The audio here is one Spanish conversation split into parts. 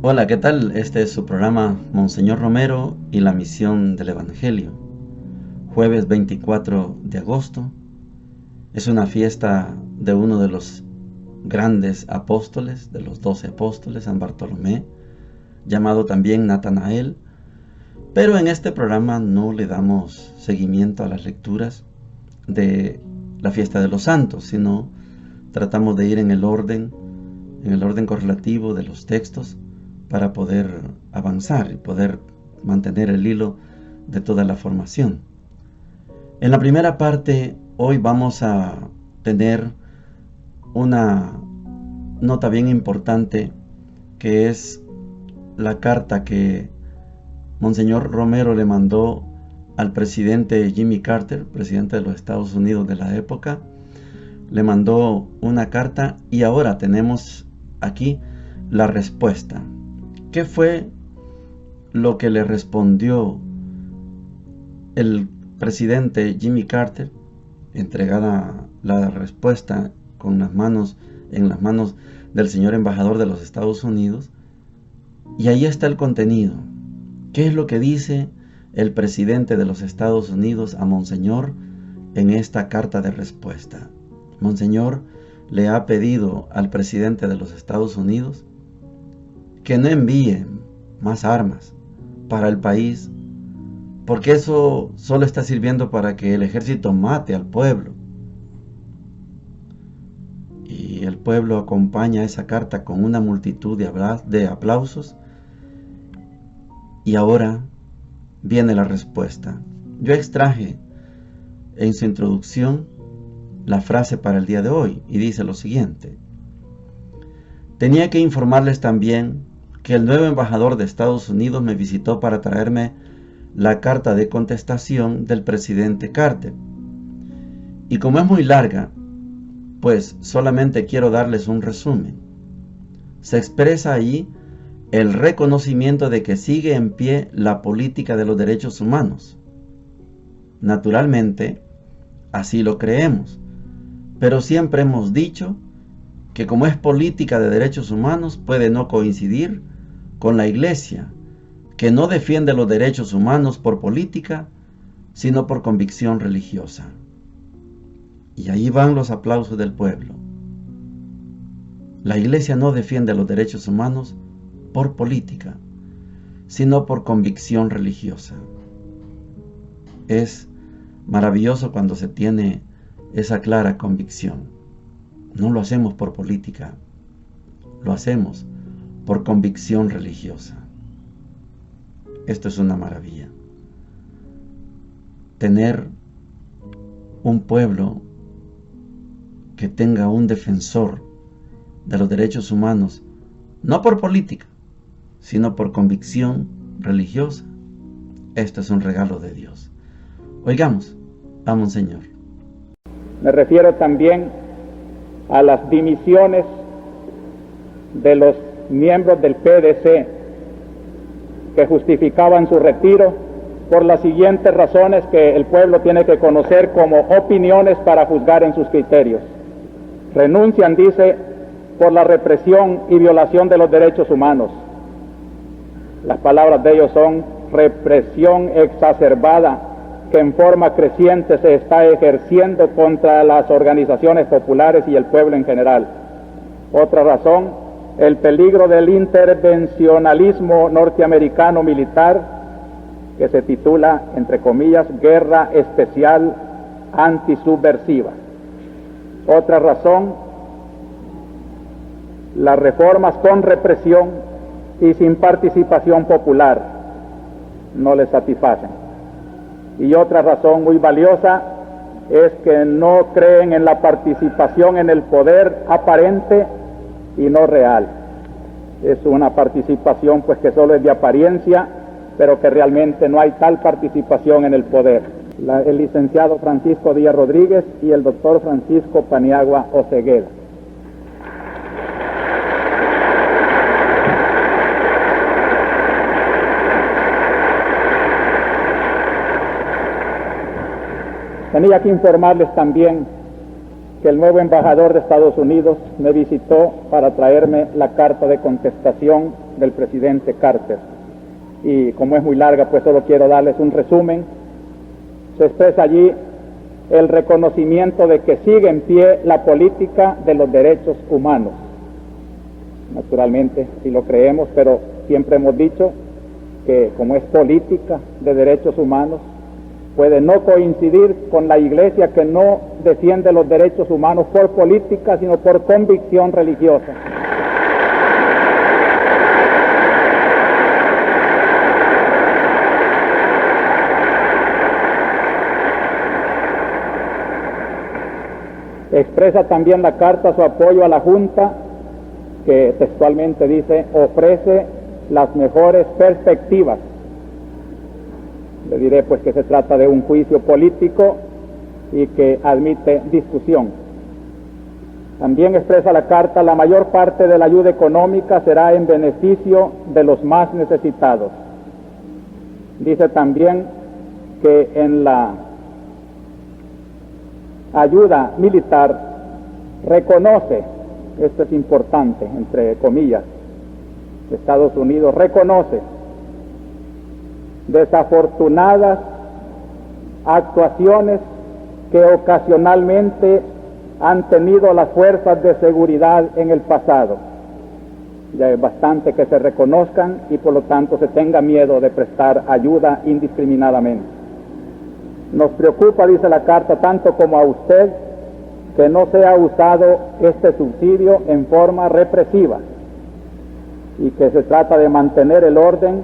Hola, ¿qué tal? Este es su programa Monseñor Romero y la misión del Evangelio. Jueves 24 de agosto. Es una fiesta de uno de los grandes apóstoles, de los 12 apóstoles, San Bartolomé, llamado también Natanael. Pero en este programa no le damos seguimiento a las lecturas de la fiesta de los santos, sino tratamos de ir en el orden correlativo de los textos para poder avanzar y poder mantener el hilo de toda la formación. En la primera parte, hoy vamos a tener una nota bien importante, que es la carta que Monseñor Romero le mandó al presidente Jimmy Carter, presidente de los Estados Unidos de la época. Le mandó una carta y ahora tenemos aquí la respuesta. ¿Qué fue lo que le respondió el presidente Jimmy Carter? Entregada la respuesta en las manos del señor embajador de los Estados Unidos. Y ahí está el contenido. ¿Qué es lo que dice el presidente de los Estados Unidos a Monseñor en esta carta de respuesta? Monseñor le ha pedido al presidente de los Estados Unidos que no envíe más armas para el país, porque eso solo está sirviendo para que el ejército mate al pueblo. Y el pueblo acompaña esa carta con una multitud de aplausos. Y ahora viene la respuesta. Yo extraje en su introducción la frase para el día de hoy y dice lo siguiente: tenía que informarles también que el nuevo embajador de Estados Unidos me visitó para traerme la carta de contestación del presidente Carter. Y como es muy larga, pues solamente quiero darles un resumen. Se expresa ahí el reconocimiento de que sigue en pie la política de los derechos humanos. Naturalmente, así lo creemos, pero siempre hemos dicho que como es política de derechos humanos, puede no coincidir con la Iglesia, que no defiende los derechos humanos por política, sino por convicción religiosa. Y ahí van los aplausos del pueblo. La Iglesia no defiende los derechos humanos por política, sino por convicción religiosa. Es maravilloso cuando se tiene esa clara convicción. No lo hacemos por política, lo hacemos por convicción religiosa. Esto es una maravilla. Tener un pueblo que tenga un defensor de los derechos humanos, no por política, sino por convicción religiosa. Esto es un regalo de Dios. Oigamos a Monseñor. Me refiero también a las dimisiones de los miembros del PDC que justificaban su retiro por las siguientes razones que el pueblo tiene que conocer como opiniones para juzgar en sus criterios. Renuncian, dice, por la represión y violación de los derechos humanos. Las palabras de ellos son represión exacerbada que en forma creciente se está ejerciendo contra las organizaciones populares y el pueblo en general. Otra razón, el peligro del intervencionalismo norteamericano militar, que se titula, entre comillas, Guerra Especial Antisubversiva. Otra razón, las reformas con represión y sin participación popular no les satisfacen. Y otra razón muy valiosa es que no creen en la participación en el poder aparente y no real. Es una participación pues que solo es de apariencia, pero que realmente no hay tal participación en el poder. El licenciado Francisco Díaz Rodríguez y el doctor Francisco Paniagua Oceguera. Tenía que informarles también que el nuevo embajador de Estados Unidos me visitó para traerme la carta de contestación del presidente Carter. Y como es muy larga, pues solo quiero darles un resumen. Se expresa allí el reconocimiento de que sigue en pie la política de los derechos humanos. Naturalmente, sí lo creemos, pero siempre hemos dicho que como es política de derechos humanos, puede no coincidir con la Iglesia que no defiende los derechos humanos por política, sino por convicción religiosa. Expresa también la carta su apoyo a la Junta, que textualmente dice, ofrece las mejores perspectivas. Le diré pues que se trata de un juicio político y que admite discusión. También expresa la carta, la mayor parte de la ayuda económica será en beneficio de los más necesitados. Dice también que en la ayuda militar reconoce, esto es importante, entre comillas, Estados Unidos reconoce desafortunadas actuaciones que ocasionalmente han tenido las fuerzas de seguridad en el pasado. Ya es bastante que se reconozcan y por lo tanto se tenga miedo de prestar ayuda indiscriminadamente. Nos preocupa, dice la carta, tanto como a usted, que no sea usado este subsidio en forma represiva y que se trata de mantener el orden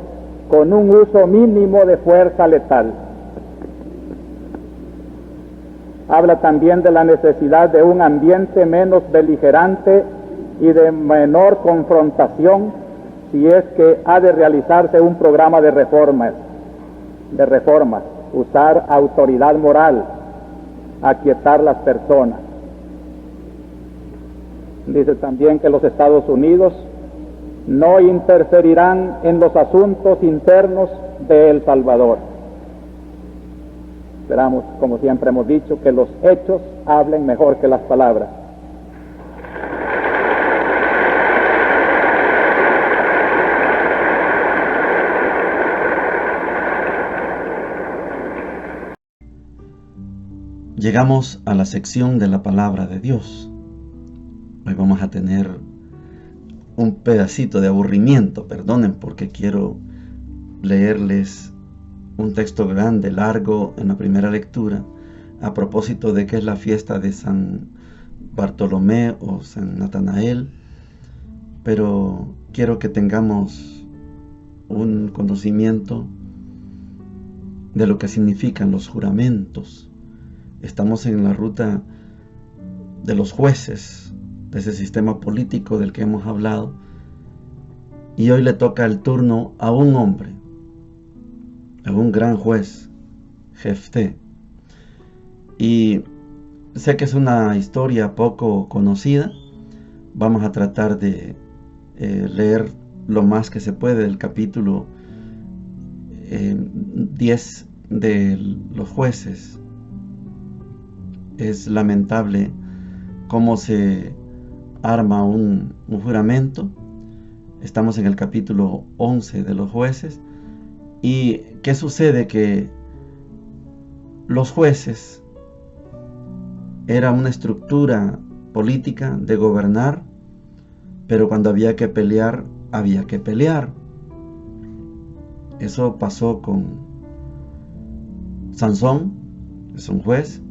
con un uso mínimo de fuerza letal. Habla también de la necesidad de un ambiente menos beligerante y de menor confrontación si es que ha de realizarse un programa de reformas, usar autoridad moral, aquietar las personas. Dice también que los Estados Unidos no interferirán en los asuntos internos de El Salvador. Esperamos, como siempre hemos dicho, que los hechos hablen mejor que las palabras. Llegamos a la sección de la palabra de Dios. Hoy vamos a tener un pedacito de aburrimiento, perdonen, porque quiero leerles un texto grande, largo, en la primera lectura, a propósito de que es la fiesta de San Bartolomé o San Natanael, pero quiero que tengamos un conocimiento de lo que significan los juramentos. Estamos en la ruta de los jueces, de ese sistema político del que hemos hablado, y hoy le toca el turno a un hombre, a un gran juez, Jefté. Y sé que es una historia poco conocida. Vamos a tratar de leer lo más que se puede del capítulo 10 de los jueces. Es lamentable cómo se arma un juramento. Estamos en el capítulo 11 de los jueces. ¿Y qué sucede? Que los jueces era una estructura política de gobernar, pero cuando había que pelear, había que pelear. Eso pasó con Sansón, es un juez,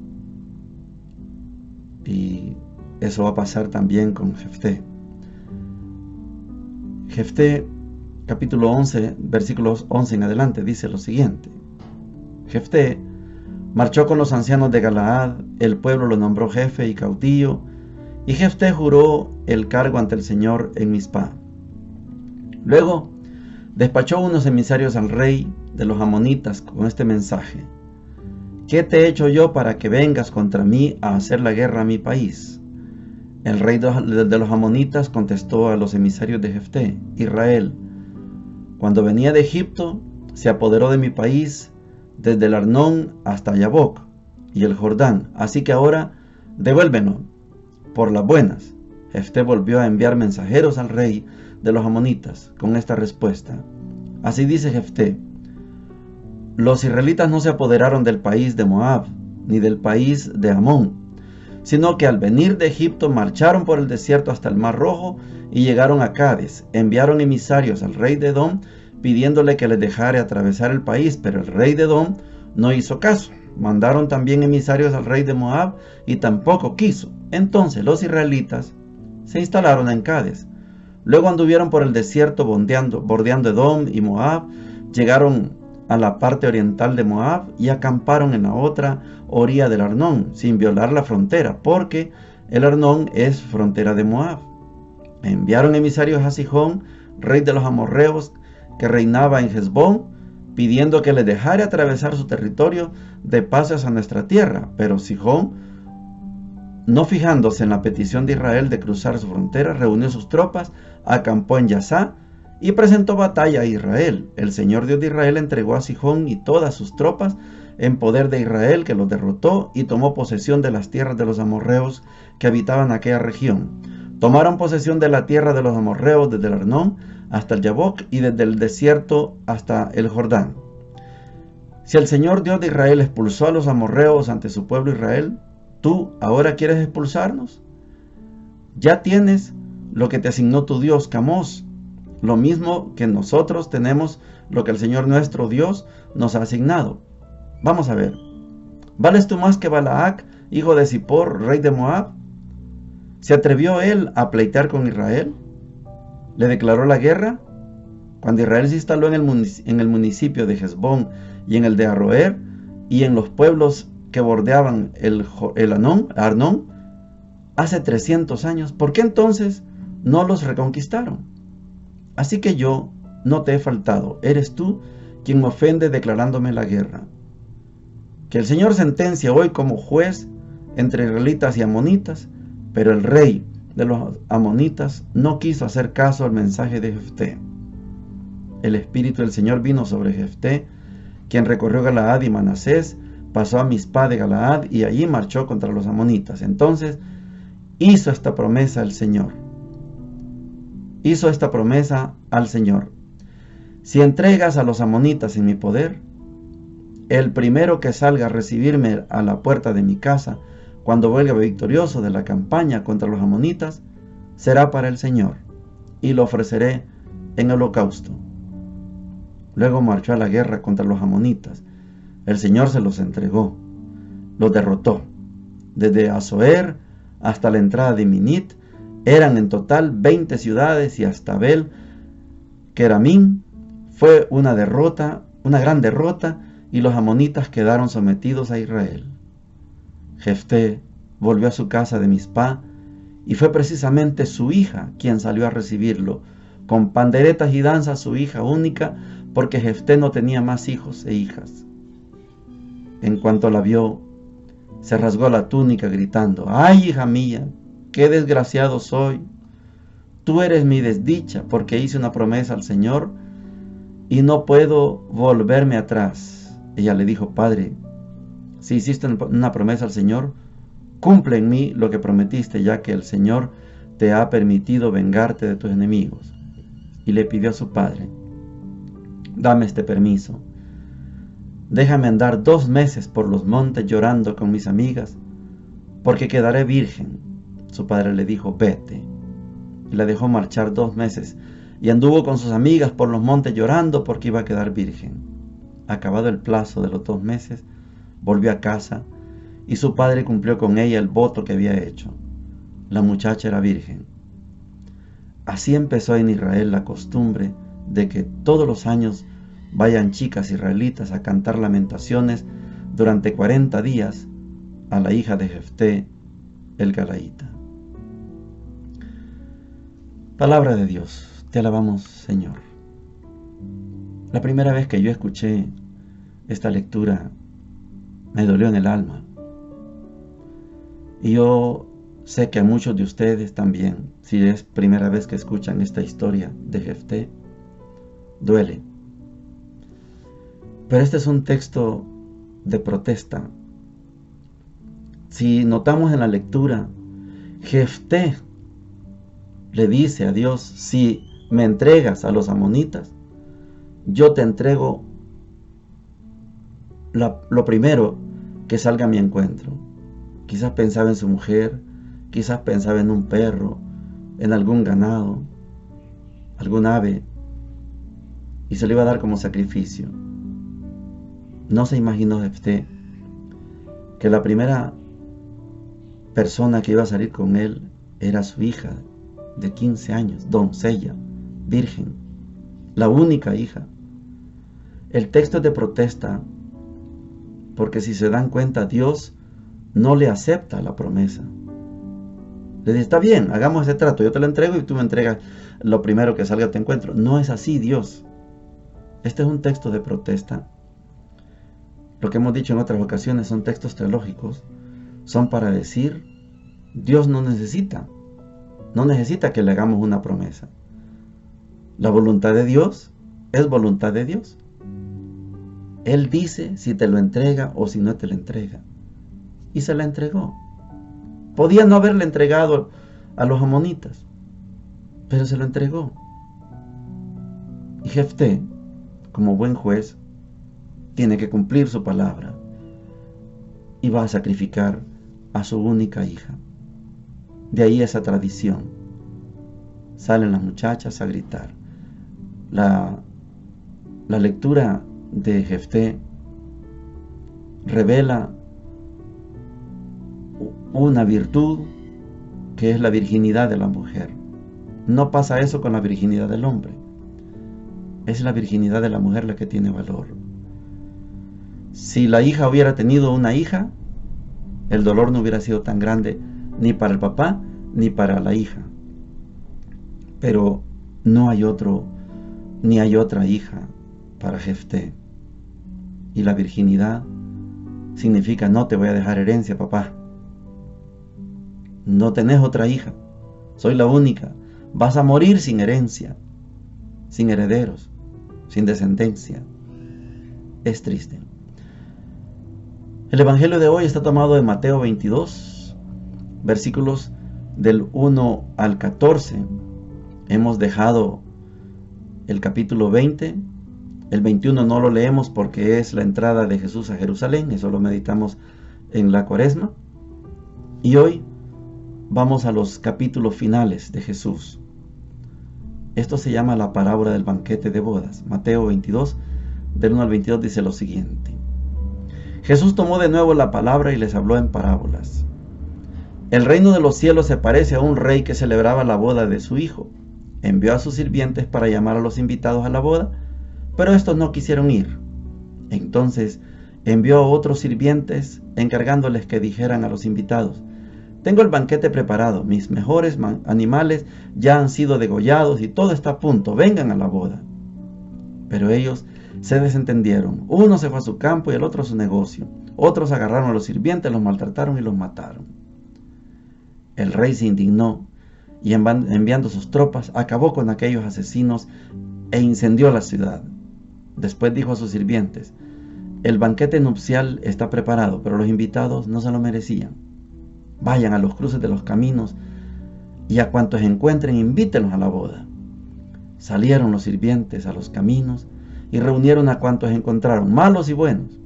y eso va a pasar también con Jefté. Jefté, capítulo 11, versículos 11 en adelante, dice lo siguiente. Jefté marchó con los ancianos de Galaad, el pueblo lo nombró jefe y caudillo, y Jefté juró el cargo ante el Señor en Mizpá. Luego despachó unos emisarios al rey de los amonitas con este mensaje: ¿qué te he hecho yo para que vengas contra mí a hacer la guerra a mi país? El rey de los amonitas contestó a los emisarios de Jefté: Israel, cuando venía de Egipto, se apoderó de mi país desde el Arnón hasta Yaboc y el Jordán, así que ahora devuélvenos por las buenas, Jefté volvió a enviar mensajeros al rey de los amonitas con esta respuesta. Así dice Jefté: los israelitas no se apoderaron del país de Moab, ni del país de Amón, sino que al venir de Egipto marcharon por el desierto hasta el Mar Rojo y llegaron a Cades. Enviaron emisarios al rey de Edom pidiéndole que les dejara atravesar el país, pero el rey de Edom no hizo caso. Mandaron también emisarios al rey de Moab y tampoco quiso. Entonces los israelitas se instalaron en Cades. Luego anduvieron por el desierto bordeando Edom y Moab, llegaron a la parte oriental de Moab y acamparon en la otra orilla del Arnón, sin violar la frontera, porque el Arnón es frontera de Moab. Enviaron emisarios a Sihón, rey de los amorreos, que reinaba en Hesbón, pidiendo que les dejara atravesar su territorio de paso a nuestra tierra. Pero Sihón, no fijándose en la petición de Israel de cruzar su frontera, reunió sus tropas, acampó en Yazá y presentó batalla a Israel. El Señor Dios de Israel entregó a Sihón y todas sus tropas en poder de Israel, que los derrotó y tomó posesión de las tierras de los amorreos que habitaban aquella región. Tomaron posesión de la tierra de los amorreos desde el Arnón hasta el Yabok y desde el desierto hasta el Jordán. Si el Señor Dios de Israel expulsó a los amorreos ante su pueblo Israel, ¿tú ahora quieres expulsarnos? Ya tienes lo que te asignó tu Dios, Camós, lo mismo que nosotros tenemos lo que el Señor nuestro Dios nos ha asignado. Vamos a ver, ¿vales tú más que Balac, hijo de Zippor, rey de Moab? ¿Se atrevió él a pleitear con Israel? ¿Le declaró la guerra? Cuando Israel se instaló en el municipio de Hesbón y en el de Aroer y en los pueblos que bordeaban el Arnón, hace 300 años, ¿por qué entonces no los reconquistaron? Así que yo no te he faltado, eres tú quien me ofende declarándome la guerra. Que el Señor sentencia hoy como juez entre israelitas y amonitas, pero el rey de los amonitas no quiso hacer caso al mensaje de Jefté. El espíritu del Señor vino sobre Jefté, quien recorrió Galaad y Manasés, pasó a Mizpah de Galaad y allí marchó contra los amonitas. Entonces hizo esta promesa al Señor. al Señor: si entregas a los amonitas en mi poder, el primero que salga a recibirme a la puerta de mi casa cuando vuelva victorioso de la campaña contra los amonitas, será para el Señor, y lo ofreceré en holocausto. Luego marchó a la guerra contra los amonitas. El Señor se los entregó, los derrotó. Desde Azoer hasta la entrada de Minit eran en total 20 ciudades, y hasta Bel Keramín fue una gran derrota, y los amonitas quedaron sometidos a Israel. Jefté volvió a su casa de Mizpah, y fue precisamente su hija quien salió a recibirlo, con panderetas y danzas, su hija única, porque Jefté no tenía más hijos e hijas. En cuanto la vio, se rasgó la túnica gritando: ¡ay, hija mía, qué desgraciado soy! Tú eres mi desdicha, porque hice una promesa al Señor y no puedo volverme atrás. Ella le dijo: Padre, si hiciste una promesa al Señor, cumple en mí lo que prometiste, ya que el Señor te ha permitido vengarte de tus enemigos. Y le pidió a su padre: dame este permiso. Déjame andar 2 meses por los montes llorando con mis amigas, porque quedaré virgen. Su padre le dijo: vete. Y la dejó marchar 2 meses, y anduvo con sus amigas por los montes llorando porque iba a quedar virgen. Acabado el plazo de los 2 meses, volvió a casa, y su padre cumplió con ella el voto que había hecho. La muchacha era virgen. Así empezó en Israel la costumbre de que todos los años vayan chicas israelitas a cantar lamentaciones durante 40 días a la hija de Jefté, el Galaíta. Palabra de Dios, te alabamos, Señor. La primera vez que yo escuché esta lectura me dolió en el alma. Y yo sé que a muchos de ustedes también, si es primera vez que escuchan esta historia de Jefté, duele. Pero este es un texto de protesta. Si notamos en la lectura Jefté le dice a Dios: si me entregas a los amonitas, yo te entrego lo primero que salga a mi encuentro. Quizás pensaba en su mujer, quizás pensaba en un perro, en algún ganado, algún ave, y se le iba a dar como sacrificio. No se imaginó Jefté que la primera persona que iba a salir con él era su hija de 15 años, doncella, virgen, la única hija. El texto es de protesta, porque si se dan cuenta, Dios no le acepta la promesa. Le dice: está bien, hagamos ese trato, yo te lo entrego y tú me entregas lo primero que salga a tu encuentro. No es así, Dios. Este es un texto de protesta. Lo que hemos dicho en otras ocasiones son textos teológicos. Son para decir: Dios no necesita que le hagamos una promesa. La voluntad de Dios es voluntad de Dios. Él dice si te lo entrega o si no te lo entrega. Y se la entregó. Podía no haberle entregado a los amonitas, pero se lo entregó. Y Jefté, como buen juez, tiene que cumplir su palabra y va a sacrificar a su única hija. De ahí esa tradición. Salen las muchachas a gritar. La lectura de Jefté revela una virtud que es la virginidad de la mujer. No pasa eso con la virginidad del hombre. Es la virginidad de la mujer la que tiene valor. Si la hija hubiera tenido una hija, el dolor no hubiera sido tan grande ni para el papá ni para la hija. Pero no hay otro, ni hay otra hija para Jefté. Y la virginidad significa: no te voy a dejar herencia, papá. No tenés otra hija. Soy la única. Vas a morir sin herencia, sin herederos, sin descendencia. Es triste. El evangelio de hoy está tomado de Mateo 22, versículos del 1 al 14. Hemos dejado el capítulo 20. El 21 no lo leemos porque es la entrada de Jesús a Jerusalén. Eso lo meditamos en la Cuaresma. Y hoy vamos a los capítulos finales de Jesús. Esto se llama la parábola del banquete de bodas. Mateo 22, del 1 al 22 dice lo siguiente: Jesús tomó de nuevo la palabra y les habló en parábolas. El reino de los cielos se parece a un rey que celebraba la boda de su hijo. Envió a sus sirvientes para llamar a los invitados a la boda, pero estos no quisieron ir. Entonces envió a otros sirvientes encargándoles que dijeran a los invitados: tengo el banquete preparado, mis mejores animales ya han sido degollados y todo está a punto, vengan a la boda. Pero ellos se desentendieron. Uno se fue a su campo y el otro a su negocio. Otros agarraron a los sirvientes, los maltrataron y los mataron. El rey se indignó y enviando sus tropas acabó con aquellos asesinos e incendió la ciudad. Después dijo a sus sirvientes: el banquete nupcial está preparado, pero los invitados no se lo merecían. Vayan a los cruces de los caminos y a cuantos encuentren invítenlos a la boda. Salieron los sirvientes a los caminos y reunieron a cuantos encontraron, malos y buenos.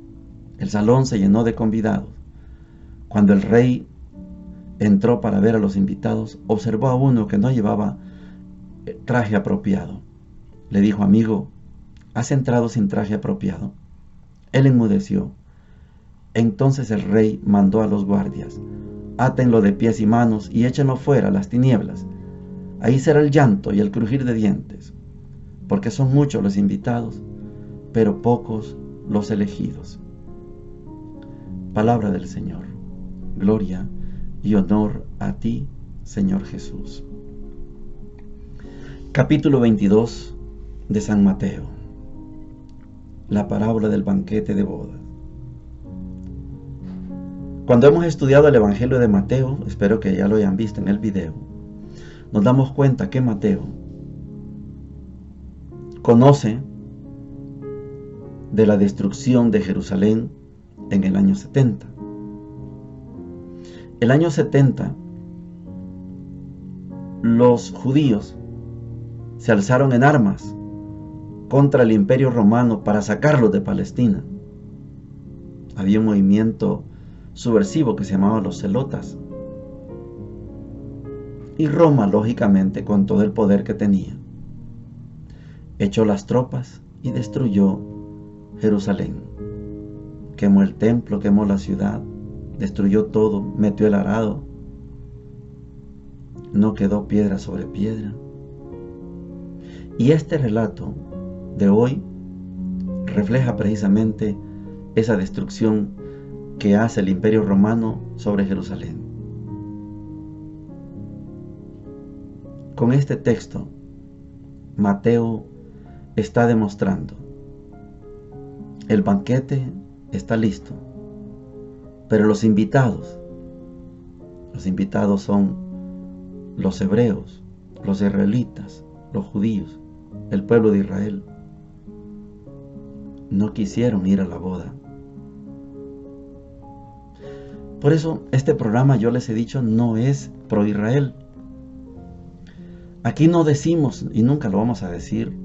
El salón se llenó de convidados. Cuando el rey entró para ver a los invitados, observó a uno que no llevaba traje apropiado. Le dijo: amigo, ¿has entrado sin traje apropiado? Él enmudeció. Entonces el rey mandó a los guardias: átenlo de pies y manos y échenlo fuera a las tinieblas. Ahí será el llanto y el crujir de dientes, porque son muchos los invitados, pero pocos los elegidos. Palabra del Señor. Gloria y honor a ti, Señor Jesús. Capítulo 22 de San Mateo. La parábola del banquete de bodas. Cuando hemos estudiado el Evangelio de Mateo, espero que ya lo hayan visto en el video, nos damos cuenta que Mateo conoce de la destrucción de Jerusalén en el año 70. El año 70 los judíos se alzaron en armas contra el Imperio Romano para sacarlos de Palestina. Había un movimiento subversivo que se llamaba los celotas. Y Roma, lógicamente, con todo el poder que tenía, echó las tropas y destruyó Jerusalén. Quemó el templo, quemó la ciudad, destruyó todo, metió el arado. No quedó piedra sobre piedra. Y este relato de hoy refleja precisamente esa destrucción que hace el Imperio Romano sobre Jerusalén. Con este texto, Mateo está demostrando: el banquete está listo, pero los invitados son los hebreos, los israelitas, los judíos, el pueblo de Israel. No quisieron ir a la boda. Por eso este programa, yo les he dicho, no es pro Israel. Aquí no decimos, y nunca lo vamos a decir,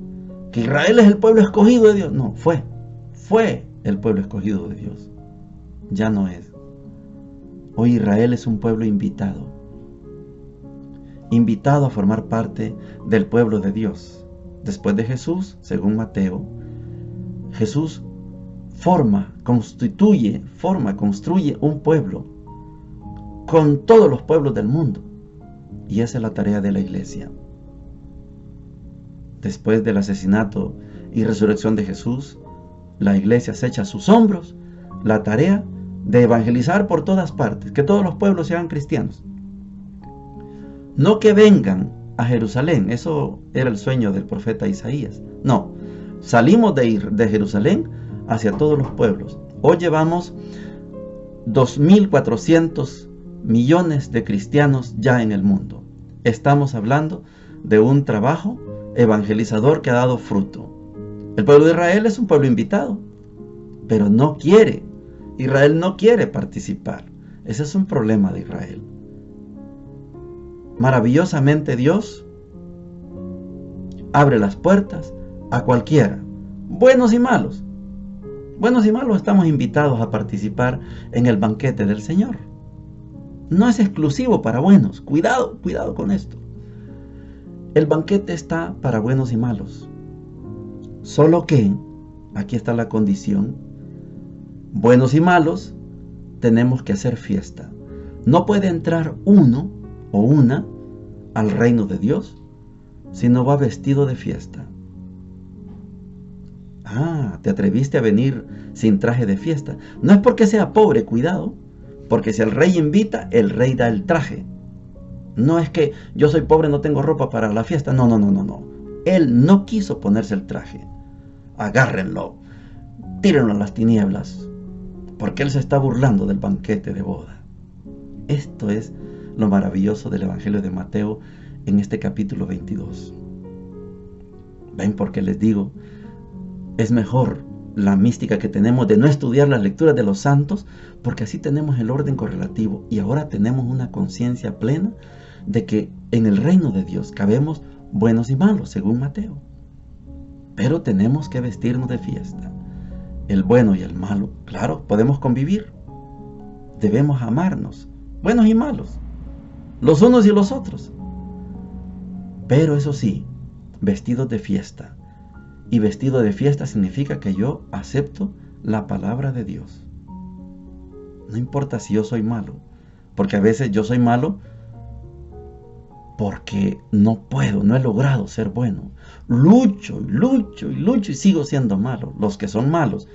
que Israel es el pueblo escogido de Dios. No, fue el pueblo escogido de Dios. Ya no es. Hoy Israel es un pueblo invitado a formar parte del pueblo de Dios. Después de Jesús, según Mateo, Jesús construye un pueblo con todos los pueblos del mundo. Y esa es la tarea de la iglesia. Después del asesinato y resurrección de Jesús, la iglesia se echa a sus hombros la tarea de evangelizar por todas partes, que todos los pueblos sean cristianos. No que vengan a Jerusalén, eso era el sueño del profeta Isaías. No, salimos de Jerusalén hacia todos los pueblos. Hoy llevamos 2.400 millones de cristianos ya en el mundo. Estamos hablando de un trabajo evangelizador que ha dado fruto. El pueblo de Israel es un pueblo invitado, pero Israel no quiere participar. Ese es un problema de Israel. Maravillosamente Dios abre las puertas a cualquiera, buenos y malos. Buenos y malos estamos invitados a participar en el banquete del Señor. No es exclusivo para buenos. Cuidado con esto. El banquete está para buenos y malos. Solo que, aquí está la condición, buenos y malos tenemos que hacer fiesta. No puede entrar uno o una al reino de Dios si no va vestido de fiesta. ¿Te atreviste a venir sin traje de fiesta? No es porque sea pobre, cuidado, porque si el rey invita, el rey da el traje. No es que yo soy pobre, no tengo ropa para la fiesta. No. Él no quiso ponerse el traje. Agárrenlo, tírenlo a las tinieblas, porque él se está burlando del banquete de boda. Esto es lo maravilloso del Evangelio de Mateo en este capítulo 22. ¿Ven por qué les digo? Es mejor la mística que tenemos de no estudiar las lecturas de los santos, porque así tenemos el orden correlativo y ahora tenemos una conciencia plena de que en el reino de Dios cabemos buenos y malos, según Mateo. Pero tenemos que vestirnos de fiesta. El bueno y el malo, claro, podemos convivir. Debemos amarnos, buenos y malos, los unos y los otros. Pero eso sí, vestidos de fiesta. Y vestido de fiesta significa que yo acepto la palabra de Dios. No importa si yo soy malo, porque a veces yo soy malo porque no he logrado ser bueno. Lucho y sigo siendo malo. Los que son malos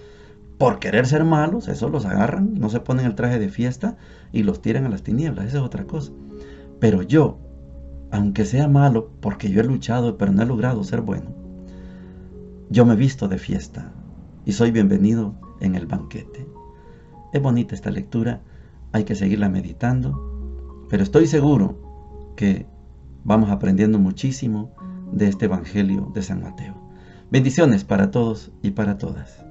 por querer ser malos, eso los agarran, no se ponen el traje de fiesta y los tiran a las tinieblas. Esa es otra cosa. Pero yo, aunque sea malo porque yo he luchado pero no he logrado ser bueno, yo me visto de fiesta y soy bienvenido en el banquete. Es bonita esta lectura, hay que seguirla meditando, pero estoy seguro que vamos aprendiendo muchísimo de este Evangelio de San Mateo. Bendiciones para todos y para todas.